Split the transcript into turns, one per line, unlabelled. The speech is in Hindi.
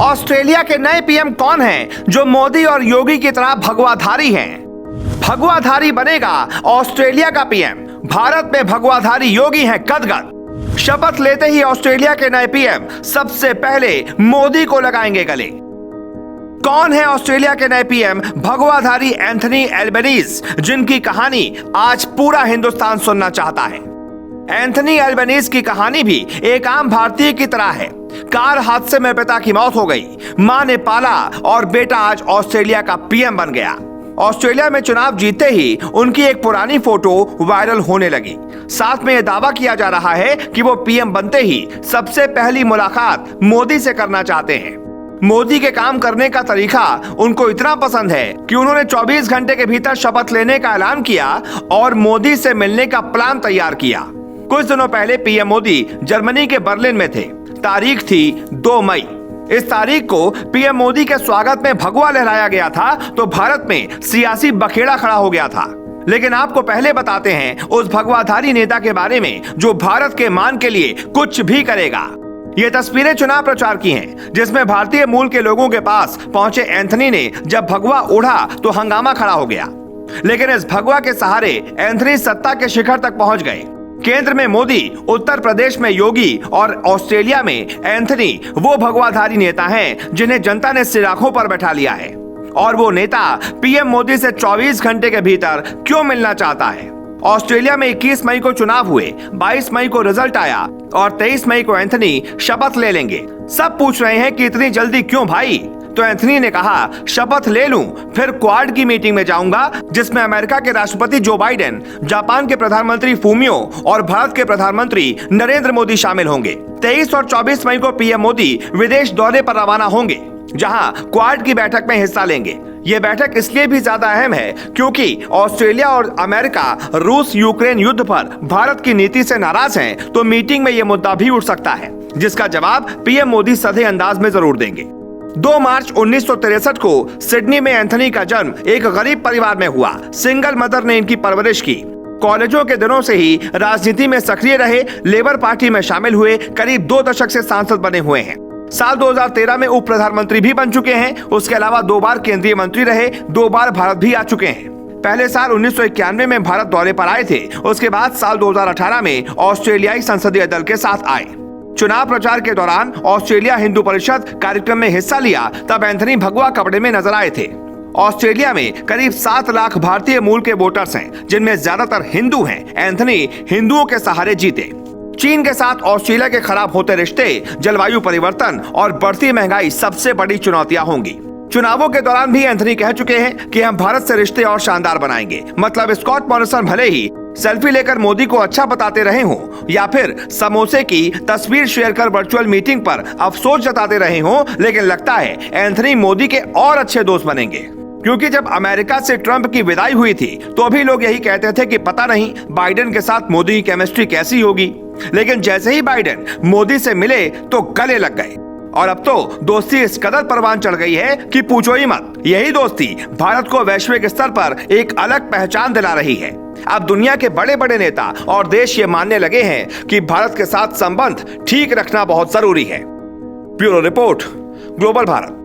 ऑस्ट्रेलिया के नए पीएम कौन हैं जो मोदी और योगी की तरह भगवाधारी हैं? भगवाधारी बनेगा ऑस्ट्रेलिया का पीएम। भारत में भगवाधारी योगी हैं गदगद। शपथ लेते ही ऑस्ट्रेलिया के नए पीएम सबसे पहले मोदी को लगाएंगे गले। कौन है ऑस्ट्रेलिया के नए पीएम भगवाधारी एंथनी एल्बनीज, जिनकी कहानी आज पूरा हिंदुस्तान सुनना चाहता है। एंथनी एल्बनीज की कहानी भी एक आम भारतीय की तरह है। कार हादसे में पिता की मौत हो गई, मां ने पाला और बेटा आज ऑस्ट्रेलिया का पीएम बन गया। ऑस्ट्रेलिया में चुनाव जीतते ही उनकी एक पुरानी फोटो वायरल होने लगी। साथ में यह दावा किया जा रहा है कि वो पीएम बनते ही सबसे पहली मुलाकात मोदी से करना चाहते हैं। मोदी के काम करने का तरीका उनको इतना पसंद है कि उन्होंने 24 घंटे के भीतर शपथ लेने का ऐलान किया और मोदी से मिलने का प्लान तैयार किया। कुछ दिनों पहले पीएम मोदी जर्मनी के बर्लिन में थे। तारीख थी 2 मई। इस तारीख को पीएम मोदी के स्वागत में भगवा लहराया गया था तो भारत में सियासी बखेड़ा खड़ा हो गया था। लेकिन आपको पहले बताते हैं उस भगवाधारी नेता के बारे में जो भारत के मान के लिए कुछ भी करेगा। ये तस्वीरें चुनाव प्रचार की हैं, जिसमें भारतीय मूल के लोगों के पास पहुंचे एंथनी ने जब भगवा ओढ़ा तो हंगामा खड़ा हो गया। लेकिन इस भगवा के सहारे एंथनी सत्ता के शिखर तक पहुंच गए। केंद्र में मोदी, उत्तर प्रदेश में योगी और ऑस्ट्रेलिया में एंथनी वो भगवाधारी नेता हैं जिन्हें जनता ने सिराखों पर बैठा लिया है। और वो नेता पीएम मोदी से 24 घंटे के भीतर क्यों मिलना चाहता है? ऑस्ट्रेलिया में 21 मई को चुनाव हुए, 22 मई को रिजल्ट आया और 23 मई को एंथनी शपथ ले लेंगे। सब पूछ रहे हैं कि इतनी जल्दी क्यों भाई? तो एंथनी ने कहा, शपथ ले लूं, फिर क्वाड की मीटिंग में जाऊंगा जिसमें अमेरिका के राष्ट्रपति जो बाइडेन, जापान के प्रधानमंत्री फूमियो और भारत के प्रधानमंत्री नरेंद्र मोदी शामिल होंगे। 23 और 24 मई को पीएम मोदी विदेश दौरे पर रवाना होंगे, जहां क्वाड की बैठक में हिस्सा लेंगे। यह बैठक इसलिए भी ज्यादा अहम है क्योंकि ऑस्ट्रेलिया और अमेरिका रूस यूक्रेन युद्ध पर भारत की नीति से नाराज हैं, तो मीटिंग में यह मुद्दा भी उठ सकता है, जिसका जवाब पीएम मोदी सधे अंदाज में जरूर देंगे। 2 मार्च 1963 को सिडनी में एंथनी का जन्म एक गरीब परिवार में हुआ। सिंगल मदर ने इनकी परवरिश की। कॉलेजों के दिनों से ही राजनीति में सक्रिय रहे, लेबर पार्टी में शामिल हुए, करीब 2 दशक से सांसद बने हुए हैं। साल 2013 में उप प्रधानमंत्री भी बन चुके हैं। उसके अलावा 2 बार केंद्रीय मंत्री रहे, 2 बार भारत भी आ चुके हैं। पहले साल 1991 में भारत दौरे पर आए थे। उसके बाद साल 2018 में ऑस्ट्रेलियाई संसदीय दल के साथ आए। चुनाव प्रचार के दौरान ऑस्ट्रेलिया हिंदू परिषद कार्यक्रम में हिस्सा लिया, तब एंथनी भगवा कपड़े में नजर आए थे। ऑस्ट्रेलिया में करीब 7 लाख भारतीय मूल के वोटर्स हैं, जिनमें ज्यादातर हिंदू हैं। एंथनी हिंदुओं के सहारे जीते। चीन के साथ ऑस्ट्रेलिया के खराब होते रिश्ते, जलवायु परिवर्तन और बढ़ती महंगाई सबसे बड़ी चुनौतियां होंगी। चुनावों के दौरान भी एंथनी कह चुके हैं कि हम भारत से रिश्ते और शानदार बनाएंगे। मतलब स्कॉट मॉरिसन भले ही सेल्फी लेकर मोदी को अच्छा बताते रहे हों या फिर समोसे की तस्वीर शेयर कर वर्चुअल मीटिंग पर अफसोस जताते रहे हों, लेकिन लगता है एंथनी मोदी के और अच्छे दोस्त बनेंगे। क्योंकि जब अमेरिका से ट्रंप की विदाई हुई थी तो भी लोग यही कहते थे कि पता नहीं बाइडेन के साथ मोदी की केमिस्ट्री कैसी होगी। लेकिन जैसे ही बाइडेन मोदी से मिले तो गले लग गए और अब तो दोस्ती इस कदर परवान चढ़ गई है कि पूछो ही मत। यही दोस्ती भारत को वैश्विक स्तर पर एक अलग पहचान दिला रही है। अब दुनिया के बड़े बड़े नेता और देश ये मानने लगे हैं कि भारत के साथ संबंध ठीक रखना बहुत जरूरी है। Bureau report, global Bharat.